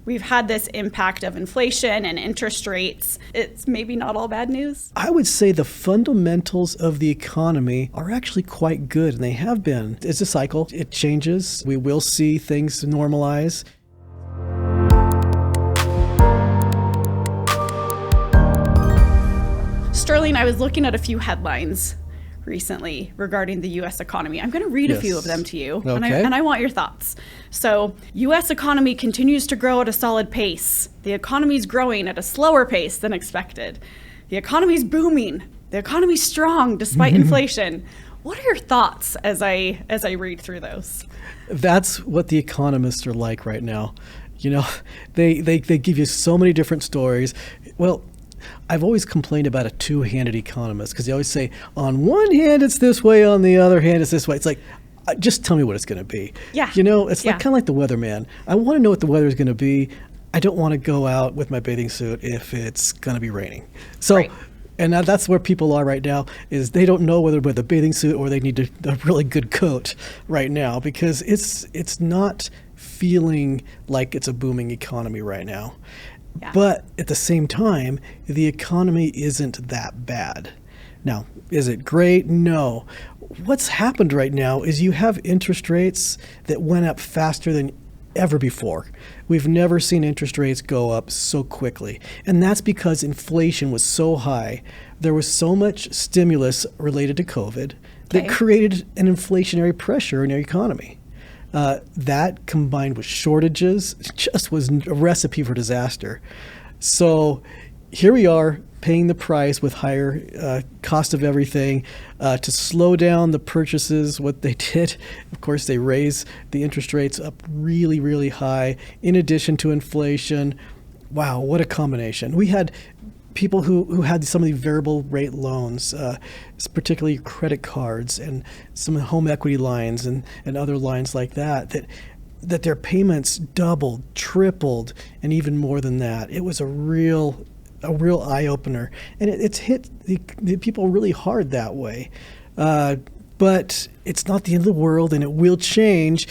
we've had this impact of inflation and interest rates. It's maybe not all bad news. I would say the fundamentals of the economy are actually quite good, and they have been. It's a cycle. It changes. We will see things normalize. Sterling, I was looking at a few headlines recently regarding the U.S. economy. I'm going to read a few of them to you, Okay. and I want your thoughts. So, U.S. economy continues to grow at a solid pace. The economy's growing at a slower pace than expected. The economy's booming. The economy's strong despite inflation. What are your thoughts as I read through those? That's what the economists are like right now. You know, they give you so many different stories. Well, I've always complained about a two-handed economist because they always say, on one hand it's this way, on the other hand it's this way. It's like, just tell me what it's going to be. Yeah. You know, it's like kind of like the weatherman. I want to know what the weather is going to be. I don't want to go out with my bathing suit if it's going to be raining. So, right. And that's where people are right now, is they don't know whether with a bathing suit or they need a really good coat right now, because it's not feeling like it's a booming economy right now. Yeah. But at the same time, the economy isn't that bad. Now, is it great? No. What's happened right now is you have interest rates that went up faster than ever before. We've never seen interest rates go up so quickly. And that's because inflation was so high. There was so much stimulus related to COVID that created an inflationary pressure in our economy. That combined with shortages just was a recipe for disaster. So here we are paying the price with higher cost of everything to slow down the purchases. What they did, of course, they raised the interest rates up really, really high in addition to inflation. Wow, what a combination. We had people who had some of the variable rate loans, particularly credit cards and some home equity lines and other lines like that their payments doubled, tripled, and even more than that. It was a real eye-opener. And it's hit the people really hard that way. But it's not the end of the world, and it will change.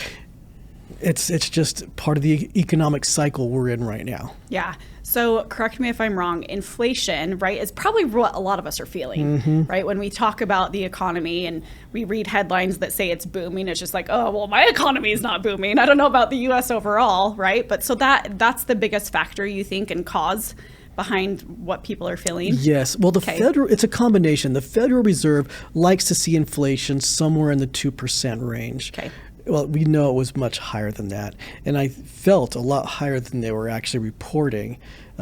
It's just part of the economic cycle we're in right now. Yeah. So correct me if I'm wrong, inflation, right, is probably what a lot of us are feeling, right? When we talk about the economy and we read headlines that say it's booming, it's just like, oh, well, my economy is not booming. I don't know about the U.S. overall, right? But so that's the biggest factor, you think, and cause behind what people are feeling? Yes. Well, it's a combination. The Federal Reserve likes to see inflation somewhere in the 2% range. Okay. Well, we know it was much higher than that. And I felt a lot higher than they were actually reporting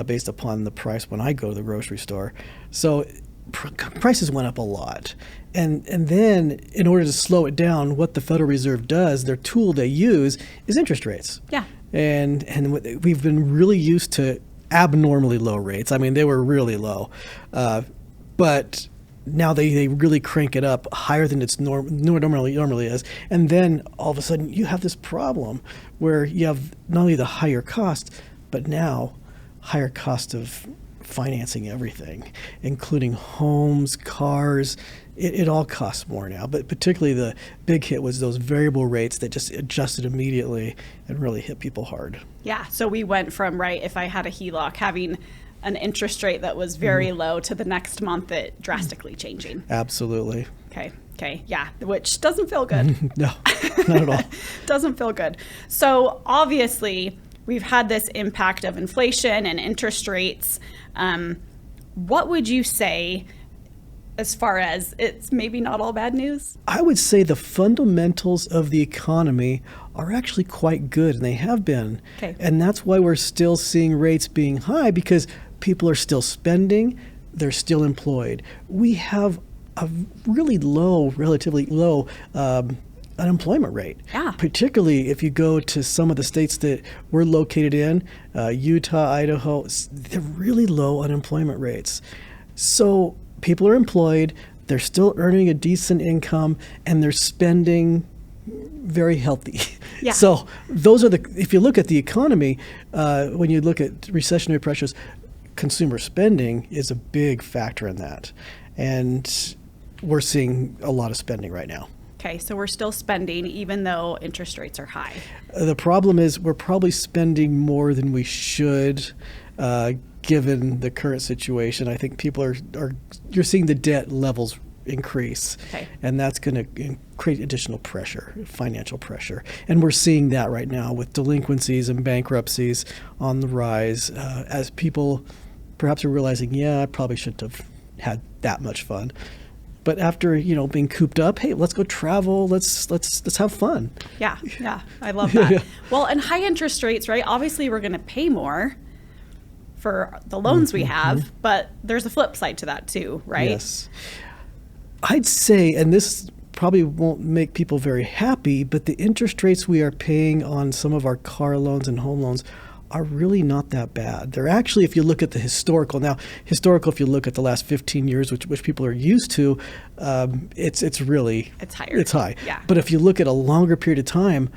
based upon the price when I go to the grocery store. So prices went up a lot. And then in order to slow it down, what the Federal Reserve does, their tool they use is interest rates. Yeah. And we've been really used to abnormally low rates. I mean, they were really low. But now they really crank it up higher than it's normally is. And then all of a sudden you have this problem where you have not only the higher cost, but now higher cost of financing everything, including homes, cars. It all costs more now. But particularly the big hit was those variable rates that just adjusted immediately and really hit people hard. Yeah. So we went from, right, if I had a HELOC, having an interest rate that was very low to the next month it drastically changing. Absolutely. Okay. Yeah. Which doesn't feel good. No, not at all. Doesn't feel good. So obviously we've had this impact of inflation and interest rates. What would you say as far as it's maybe not all bad news? I would say the fundamentals of the economy are actually quite good, and they have been. Okay. And And that's why we're still seeing rates being high, because people are still spending, they're still employed. We have a really low, relatively low unemployment rate. Yeah. Particularly if you go to some of the states that we're located in, Utah, Idaho, they're really low unemployment rates. So people are employed, they're still earning a decent income, and they're spending very healthy. Yeah. So those are if you look at the economy, when you look at recessionary pressures, consumer spending is a big factor in that. And we're seeing a lot of spending right now. Okay, so we're still spending even though interest rates are high. The problem is we're probably spending more than we should, given the current situation. I think people are you're seeing the debt levels increase, Okay. and that's going to create additional pressure, financial pressure. And we're seeing that right now with delinquencies and bankruptcies on the rise, as people perhaps are realizing, yeah, I probably shouldn't have had that much fun. But after, being cooped up, hey, let's go travel. Let's have fun. Yeah, I love that. Well, and high interest rates, right? Obviously, we're going to pay more for the loans we have, but there's a flip side to that too, right? Yes. I'd say, and this probably won't make people very happy, but the interest rates we are paying on some of our car loans and home loans are really not that bad. They're actually, if you look at the historical, if you look at the last 15 years, which people are used to, it's higher. It's high. Yeah. But if you look at a longer period of time,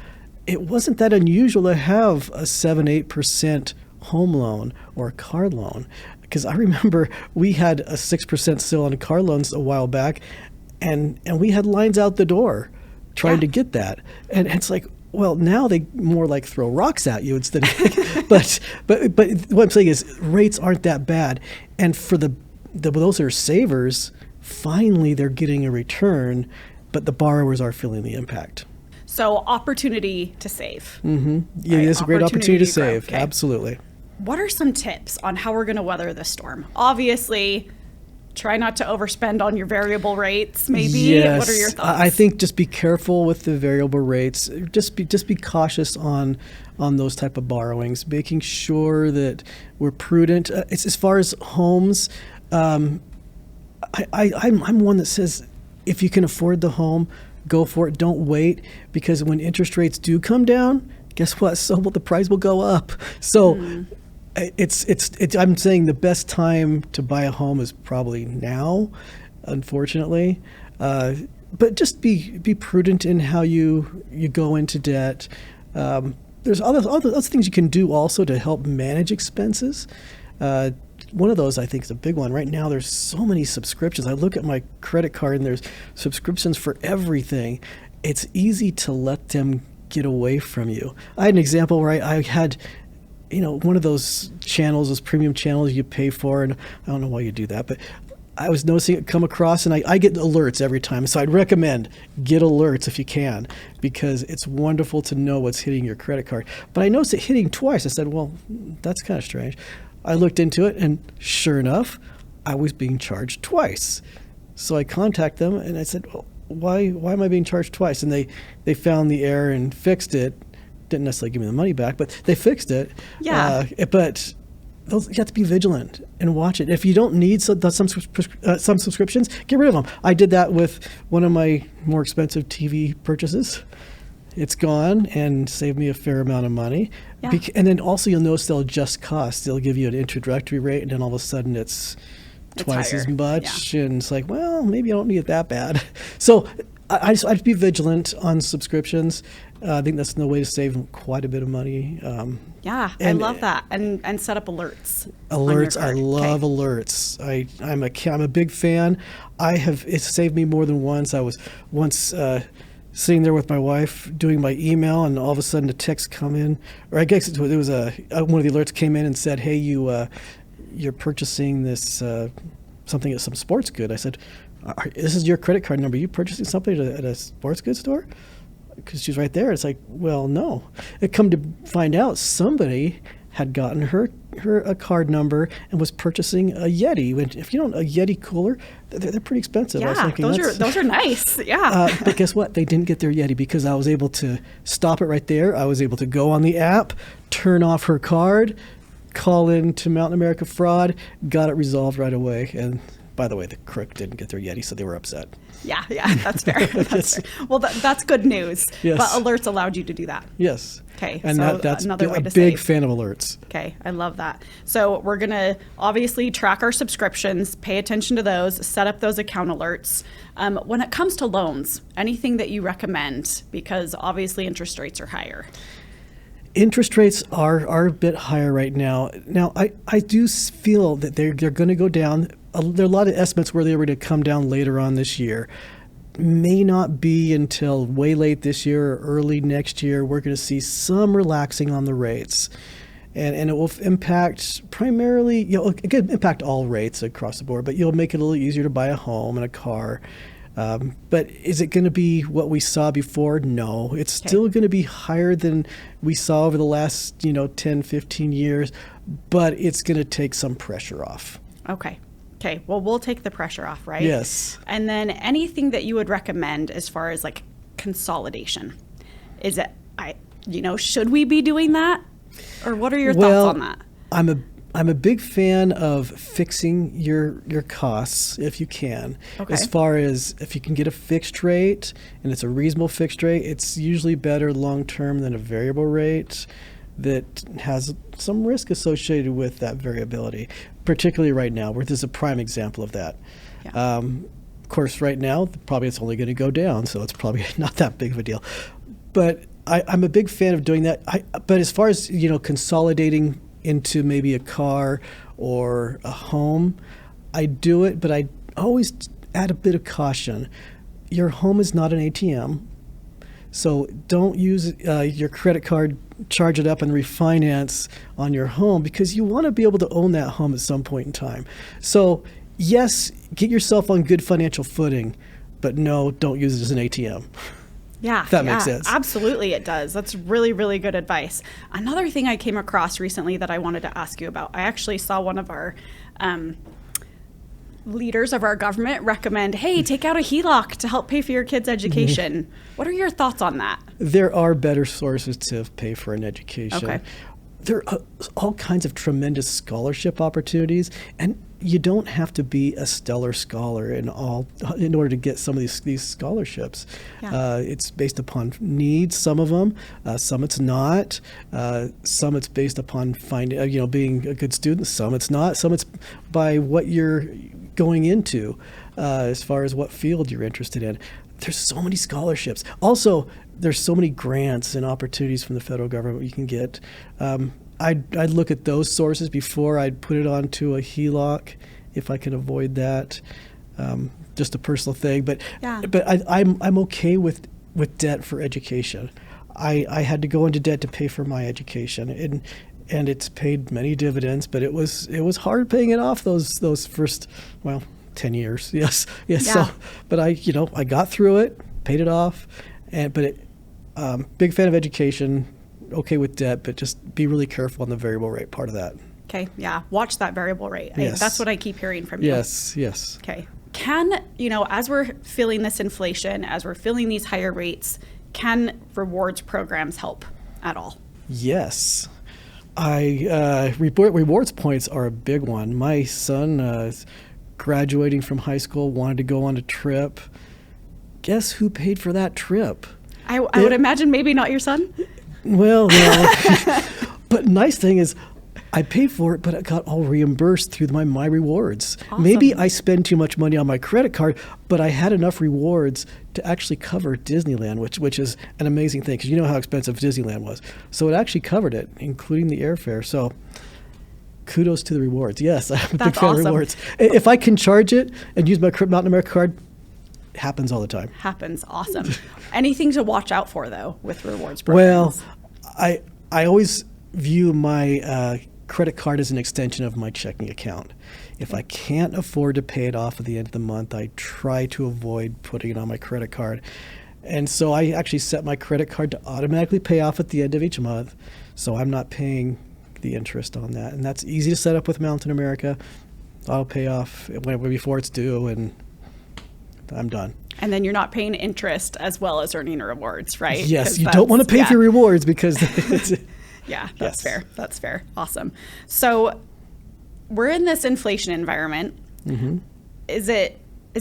it wasn't that unusual to have a 7-8% home loan or a car loan. Because I remember we had a 6% still on car loans a while back, and we had lines out the door trying to get that. And it's like, well, now they more like throw rocks at you instead of, but what I'm saying is rates aren't that bad. And for those that are savers, finally they're getting a return, but the borrowers are feeling the impact. So opportunity to save. Mm-hmm. Yeah, Right? it's a great opportunity to save. Okay. Absolutely. What are some tips on how we're going to weather this storm? Obviously, try not to overspend on your variable rates, maybe. Yes. What are your thoughts? I think just be careful with the variable rates. Just be cautious on those type of borrowings, making sure that we're prudent. It's as far as homes, I'm one that says if you can afford the home, go for it. Don't wait, because when interest rates do come down, guess what? So the price will go up. So I'm saying the best time to buy a home is probably now, unfortunately. But just be prudent in how you go into debt. There's other things you can do also to help manage expenses. One of those I think is a big one. Right now there's so many subscriptions. I look at my credit card and there's subscriptions for everything. It's easy to let them get away from you. I had an example where I had one of those channels, those premium channels you pay for, and I don't know why you do that, but I was noticing it come across, and I get alerts every time. So I'd recommend get alerts if you can, because it's wonderful to know what's hitting your credit card. But I noticed it hitting twice. I said, well, that's kind of strange. I looked into it, and sure enough, I was being charged twice. So I contacted them, and I said, well, why am I being charged twice? And they found the error and fixed it. Didn't necessarily give me the money back, but they fixed it. Yeah. But you have to be vigilant and watch it. If you don't need some subscriptions, get rid of them. I did that with one of my more expensive TV purchases. It's gone and saved me a fair amount of money. Yeah. And then also you'll notice they'll adjust costs. They'll give you an introductory rate, and then all of a sudden it's twice higher. as much. Yeah. And it's like, well, maybe I don't need it that bad. So I'd be vigilant on subscriptions. I think that's no way to save quite a bit of money. I love that. And set up alerts. Alerts. I love alerts. I'm a big fan. It's saved me more than once. I was once sitting there with my wife doing my email, and all of a sudden a text come in, or I guess it was one of the alerts came in and said, hey, you're purchasing this something at some sports good. I said, this is your credit card number. You purchasing something at a sports goods store? Because she's right there. It's like, well, no. It come to find out somebody had gotten her a card number and was purchasing a Yeti. If you don't, a Yeti cooler, they're pretty expensive. Yeah, I was thinking, those are nice. Yeah. But guess what? They didn't get their Yeti because I was able to stop it right there. I was able to go on the app, turn off her card, call in to Mountain America Fraud, got it resolved right away. And by the way, the crook didn't get their Yeti, so they were upset. Yeah, that's fair. That's fair. Well, that's good news. Yes. But alerts allowed you to do that. Yes. Okay. And so that's another way to a big save. fan of alerts. Okay, I love that. So we're going to obviously track our subscriptions, pay attention to those, set up those account alerts. When it comes to loans, anything that you recommend? Because obviously interest rates are higher. Interest rates are a bit higher right now. Now, I do feel that they're going to go down. There are a lot of estimates where they were to come down later on this year. may not be until way late this year or early next year we're going to see some relaxing on the rates. And it will impact primarily, it could impact all rates across the board, but you'll make it a little easier to buy a home and a car. But is it going to be what we saw before? No. It's still going to be higher than we saw over the last, 10, 15 years, but it's going to take some pressure off. Okay. Well, we'll take the pressure off, right? Yes. And then anything that you would recommend as far as like consolidation? Is it, should we be doing that? Or what are your thoughts on that? I'm a big fan of fixing your costs if you can. Okay. As far as if you can get a fixed rate and it's a reasonable fixed rate, it's usually better long term than a variable rate that has some risk associated with that variability, particularly right now, where there's a prime example of that. Yeah. Of course, right now, probably it's only going to go down, so it's probably not that big of a deal. But I'm a big fan of doing that. But as far as, consolidating into maybe a car or a home, I do it, but I always add a bit of caution. Your home is not an ATM, so don't use your credit card, charge it up, and refinance on your home, because you want to be able to own that home at some point in time. So yes, get yourself on good financial footing, but no, don't use it as an ATM. Yeah, if that makes sense. Absolutely, it does. That's really, really good advice. Another thing I came across recently that I wanted to ask you about, I actually saw one of our leaders of our government recommend, hey, take out a HELOC to help pay for your kids' education. What are your thoughts on that? There are better sources to pay for an education. Okay. There are all kinds of tremendous scholarship opportunities, and you don't have to be a stellar scholar in order to get some of these scholarships. Yeah. It's based upon needs, some of them. Some it's not. Some it's based upon being a good student. Some it's not. Some it's by what you're going into, as far as what field you're interested in. There's so many scholarships. Also, there's so many grants and opportunities from the federal government you can get. I'd look at those sources before I'd put it onto a HELOC if I can avoid that. Just a personal thing, but I'm okay with debt for education. I had to go into debt to pay for my education, and it's paid many dividends. But it was hard paying it off those first 10 years. Yes. Yeah. So, but I got through it, paid it off, big fan of education. Okay with debt, but just be really careful on the variable rate part of that. Okay, yeah. Watch that variable rate. Yes. That's what I keep hearing from you. Yes. Okay. Can, as we're feeling this inflation, as we're feeling these higher rates, can rewards programs help at all? Yes. Rewards points are a big one. My son graduating from high school, wanted to go on a trip. Guess who paid for that trip? I would imagine maybe not your son. Well, no. But nice thing is I paid for it, but it got all reimbursed through my rewards. Awesome. Maybe I spend too much money on my credit card, but I had enough rewards to actually cover Disneyland, which is an amazing thing, because you know how expensive Disneyland was. So it actually covered it, including the airfare. So kudos to the rewards. Yes, I'm a big fan of rewards. If I can charge it and use my Mountain America card, it happens all the time. Happens. Awesome. Anything to watch out for, though, with rewards programs? Well, I always view my credit card as an extension of my checking account. If I can't afford to pay it off at the end of the month, I try to avoid putting it on my credit card. And so I actually set my credit card to automatically pay off at the end of each month, so I'm not paying the interest on that. And that's easy to set up with Mountain America. I'll pay off before it's due, and I'm done. And then you're not paying interest as well as earning rewards, right? Yes, you don't want to pay for rewards because it's... Yeah, that's fair. That's fair. Awesome. So we're in this inflation environment. Mm-hmm. Is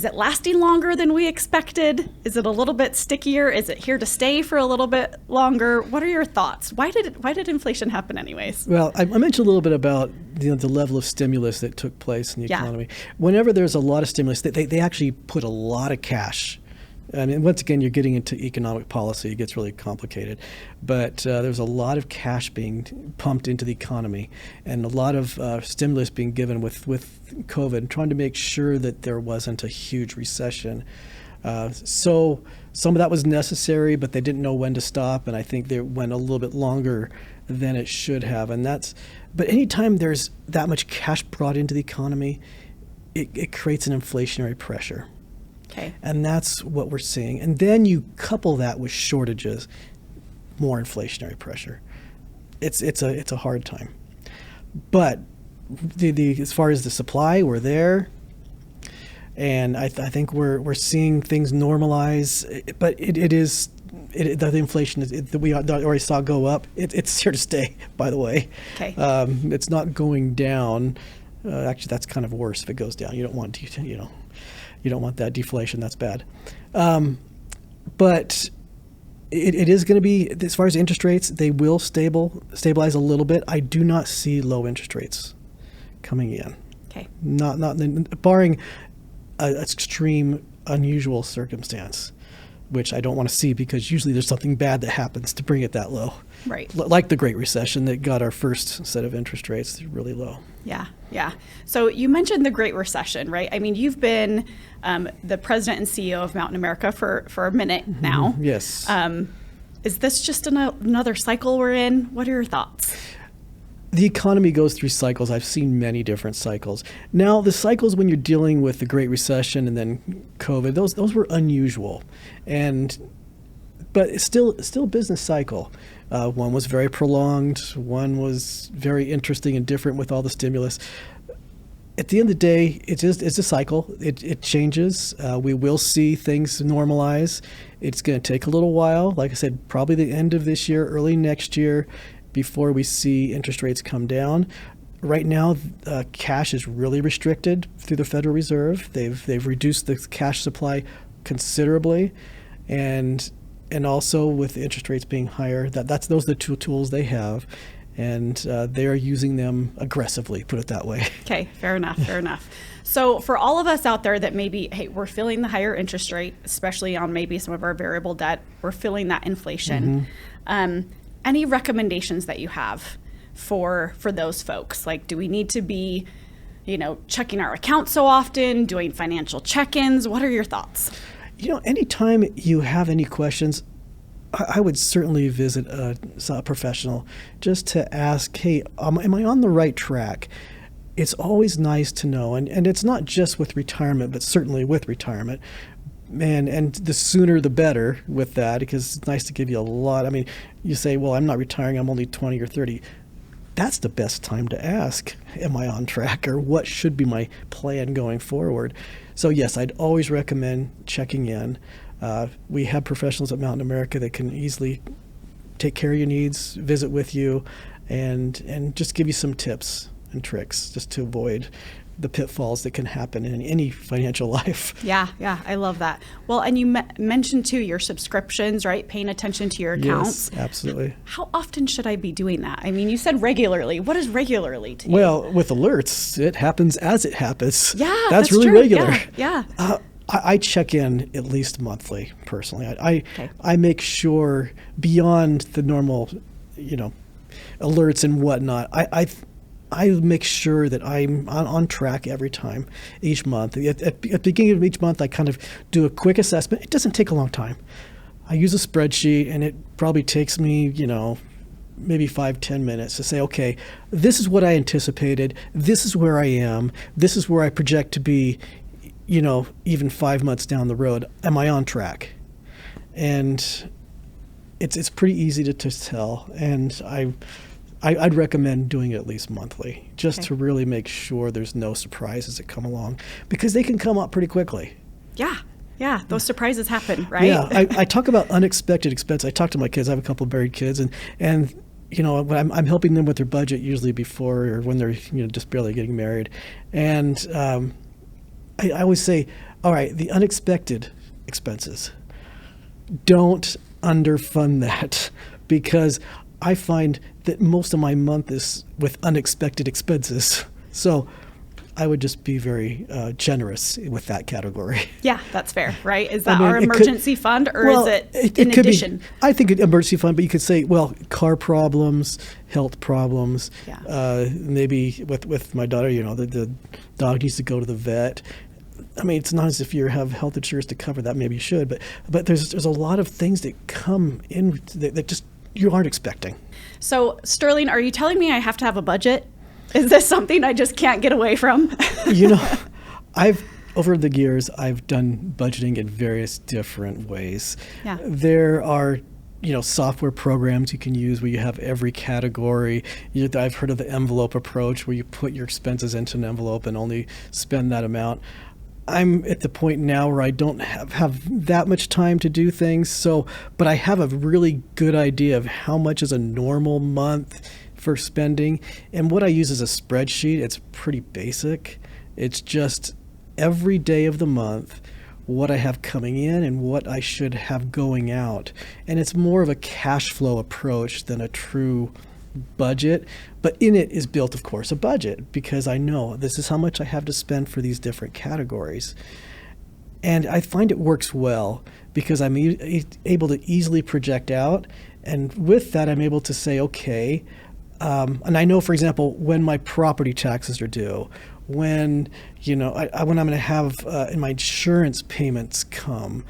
it lasting longer than we expected? Is it a little bit stickier? Is it here to stay for a little bit longer? What are your thoughts? Why did inflation happen anyways? Well, I mentioned a little bit about the level of stimulus that took place in the economy. Whenever there's a lot of stimulus, they actually put a lot of cash. And once again, you're getting into economic policy. It gets really complicated. But there's a lot of cash being pumped into the economy and a lot of stimulus being given with COVID, trying to make sure that there wasn't a huge recession. So some of that was necessary, but they didn't know when to stop, and I think they went a little bit longer than it should have. But anytime there's that much cash brought into the economy, it creates an inflationary pressure. Okay. And that's what we're seeing. And then you couple that with shortages, more inflationary pressure. It's a hard time. But as far as the supply, we're there. And I think we're seeing things normalize, but the inflation that we already saw go up. It's here to stay, by the way. Okay. It's not going down. Actually, that's kind of worse if it goes down. You don't want that deflation. That's bad. But it is going to be, as far as interest rates, they will stabilize a little bit. I do not see low interest rates coming in. Okay. Not barring an extreme, unusual circumstance, which I don't want to see because usually there's something bad that happens to bring it that low. Right. Like the Great Recession that got our first set of interest rates really low. Yeah, yeah. So you mentioned the Great Recession, right? I mean, you've been the president and CEO of Mountain America for a minute now. Yes. Is this just another cycle we're in? What are your thoughts? The economy goes through cycles. I've seen many different cycles. Now, the cycles when you're dealing with the Great Recession and then COVID, those were unusual, but it's still a business cycle. One was very prolonged. One was very interesting and different with all the stimulus. At the end of the day, it's a cycle. It changes. We will see things normalize. It's going to take a little while. Like I said, probably the end of this year, early next year, before we see interest rates come down. Right now, cash is really restricted through the Federal Reserve. They've reduced the cash supply considerably, and also with the interest rates being higher, those are the two tools they have, and they are using them aggressively. Put it that way. Okay, fair enough. Fair enough. So for all of us out there that maybe, hey, we're feeling the higher interest rate, especially on maybe some of our variable debt, we're feeling that inflation. Any recommendations that you have for those folks? Like, do we need to be, checking our account so often, doing financial check-ins? What are your thoughts? Anytime you have any questions, I would certainly visit a professional just to ask, hey, am I on the right track? It's always nice to know, and it's not just with retirement, but certainly with retirement. And the sooner the better with that, because it's nice to give you a lot. I mean, you say, well, I'm not retiring, I'm only 20 or 30. That's the best time to ask, am I on track, or what should be my plan going forward? So yes, I'd always recommend checking in. We have professionals at Mountain America that can easily take care of your needs, visit with you, and just give you some tips and tricks just to avoid the pitfalls that can happen in any financial life. Yeah, I love that. Well, and you mentioned too your subscriptions, right? Paying attention to your accounts. Yes, absolutely. How often should I be doing that? I mean, you said regularly. What is regularly to you? Well, with alerts, it happens as it happens. Yeah, that's really true. regular. Yeah. I check in at least monthly, personally. Okay. I make sure beyond the normal, alerts and whatnot. I make sure that I'm on track every time, each month. At the beginning of each month, I kind of do a quick assessment. It doesn't take a long time. I use a spreadsheet, and it probably takes me, maybe 5-10 minutes to say, okay, this is what I anticipated. This is where I am. This is where I project to be, even 5 months down the road. Am I on track? And it's pretty easy to tell. And I'd recommend doing it at least monthly, just to really make sure there's no surprises that come along, because they can come up pretty quickly. Yeah, those surprises happen, right? Yeah, I talk about unexpected expense. I talk to my kids. I have a couple of married kids, and when I'm helping them with their budget usually before or when they're just barely getting married, and I always say, all right, the unexpected expenses, don't underfund that, because I find that most of my month is with unexpected expenses. So I would just be very generous with that category. Yeah, that's fair, right? Is that our emergency fund, or is it in could addition? I think an emergency fund, but you could say, well, car problems, health problems, maybe with my daughter, the dog needs to go to the vet. I mean, it's not as if you have health insurance to cover that. Maybe you should, but there's a lot of things that come in that just you aren't expecting. So, Sterling, are you telling me I have to have a budget? Is this something I just can't get away from? Over the years, I've done budgeting in various different ways. Yeah. There are, software programs you can use where you have every category. I've heard of the envelope approach where you put your expenses into an envelope and only spend that amount. I'm at the point now where I don't have that much time to do things. But I have a really good idea of how much is a normal month for spending. And what I use is a spreadsheet. It's pretty basic. It's just every day of the month, what I have coming in and what I should have going out. And it's more of a cash flow approach than a true budget. But in it is built, of course, a budget, because I know this is how much I have to spend for these different categories. And I find it works well because I'm able to easily project out. And with that, I'm able to say, okay, and I know, for example, when my property taxes are due, when when I'm going to have and my insurance payments come,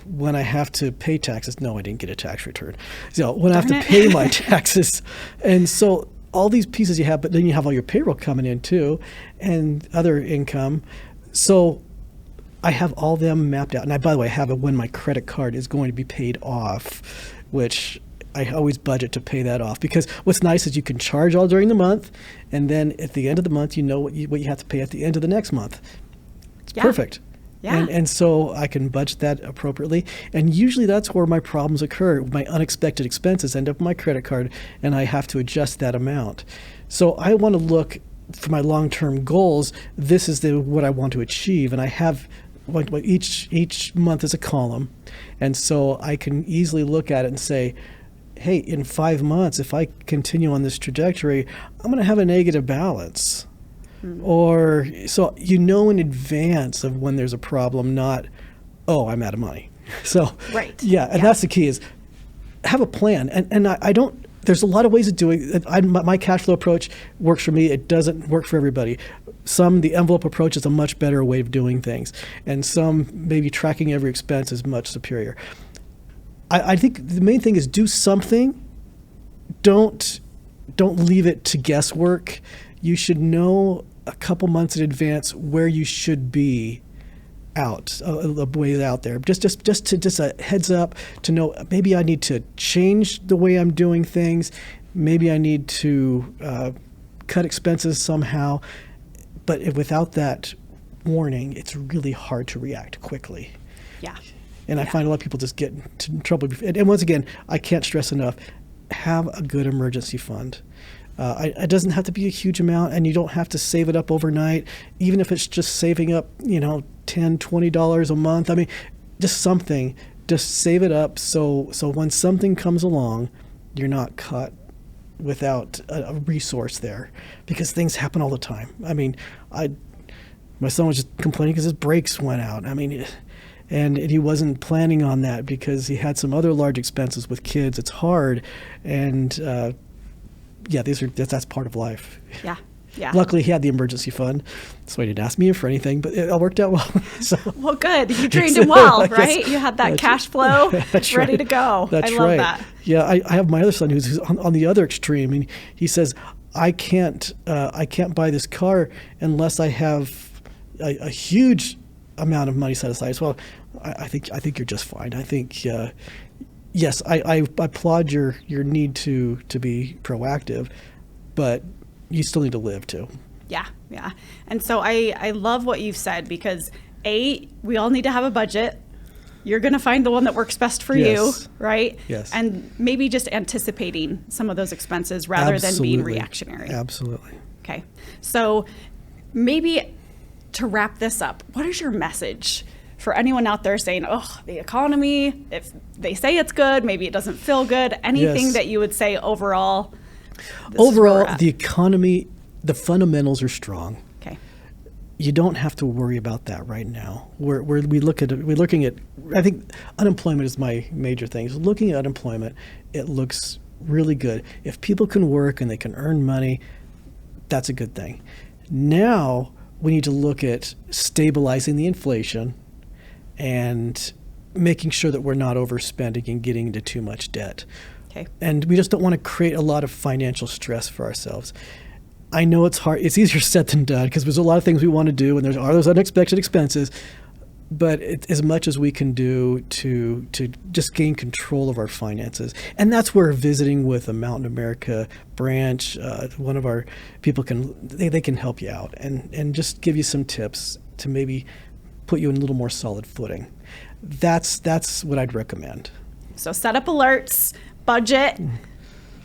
when I have to pay taxes. No, I didn't get a tax return. So when I have to pay my taxes, and so all these pieces you have, but then you have all your payroll coming in too, and other income. So I have all them mapped out, and by the way, I have it when my credit card is going to be paid off, which I always budget to pay that off, because what's nice is you can charge all during the month, and then at the end of the month, you know what you have to pay at the end of the next month. It's perfect. Yeah. And so I can budget that appropriately. And usually that's where my problems occur. My unexpected expenses end up on my credit card, and I have to adjust that amount. So I want to look for my long-term goals. This is what I want to achieve, and I have each month is a column, and so I can easily look at it and say, hey, in 5 months, if I continue on this trajectory, I'm going to have a negative balance. Or so in advance of when there's a problem, not, oh, I'm out of money. So right. That's the key, is have a plan. And I don't, there's a lot of ways of doing it. My cash flow approach works for me. It doesn't work for everybody. The envelope approach is a much better way of doing things. And some, maybe tracking every expense is much superior. I think the main thing is do something. Don't leave it to guesswork. You should know a couple months in advance where you should be a ways out there. Just a heads up to know, maybe I need to change the way I'm doing things. Maybe I need to cut expenses somehow. But without that warning, it's really hard to react quickly. Yeah. And I find a lot of people just get into trouble. And once again, I can't stress enough, have a good emergency fund. It doesn't have to be a huge amount, and you don't have to save it up overnight, even if it's just saving up, $10, $20 a month. I mean, just something. Just save it up so when something comes along, you're not caught without a resource there, because things happen all the time. I mean, my son was just complaining because his brakes went out. I mean, and he wasn't planning on that because he had some other large expenses with kids. It's hard, and that's part of life. Yeah. Yeah. Luckily, he had the emergency fund, so he didn't ask me for anything, but it all worked out well. So. Well, good. You trained him well, right? You had that cash flow ready to go. That's I love right. that. Yeah, I have my other son who's on the other extreme, and he says, I can't buy this car unless I have a huge amount of money set aside. Well, I think you're just fine. I think yes, I applaud your need to be proactive, but you still need to live too. Yeah, yeah. And so I love what you've said, because we all need to have a budget. You're going to find the one that works best for you, right? Yes. And maybe just anticipating some of those expenses rather than being reactionary. Absolutely. Okay. So maybe to wrap this up, what is your message for anyone out there saying, oh, the economy, if they say it's good, maybe it doesn't feel good, anything that you would say overall? Overall, the economy, the fundamentals are strong. Okay. You don't have to worry about that right now. We're looking at, I think unemployment is my major thing. So looking at unemployment, it looks really good. If people can work and they can earn money, that's a good thing. Now, we need to look at stabilizing the inflation and making sure that we're not overspending and getting into too much debt. Okay. And we just don't want to create a lot of financial stress for ourselves. I know it's hard. It's easier said than done because there's a lot of things we want to do and there are those unexpected expenses. But as much as we can do to just gain control of our finances. And that's where visiting with a Mountain America branch, one of our people they can help you out and just give you some tips to maybe put you in a little more solid footing. That's what I'd recommend. So set up alerts, budget,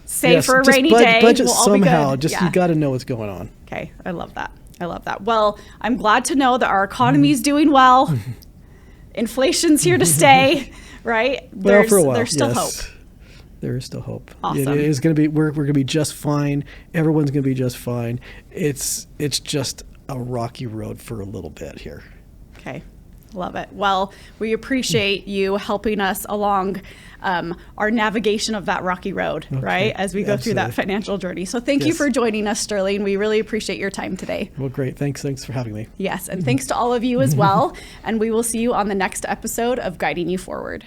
save for a just rainy day. Budget we'll all somehow. be good. You got to know what's going on. Okay, I love that. Well, I'm glad to know that our economy is doing well. Inflation's here to stay, right? For a while, there's still hope. There is still hope. Awesome. It is going to be. We're going to be just fine. Everyone's going to be just fine. It's just a rocky road for a little bit here. Okay. Love it. Well, we appreciate you helping us along our navigation of that rocky road, right? As we go through that financial journey. So thank you for joining us, Sterling. We really appreciate your time today. Well, great. Thanks for having me. Yes. And thanks to all of you as well. And we will see you on the next episode of Guiding You Forward.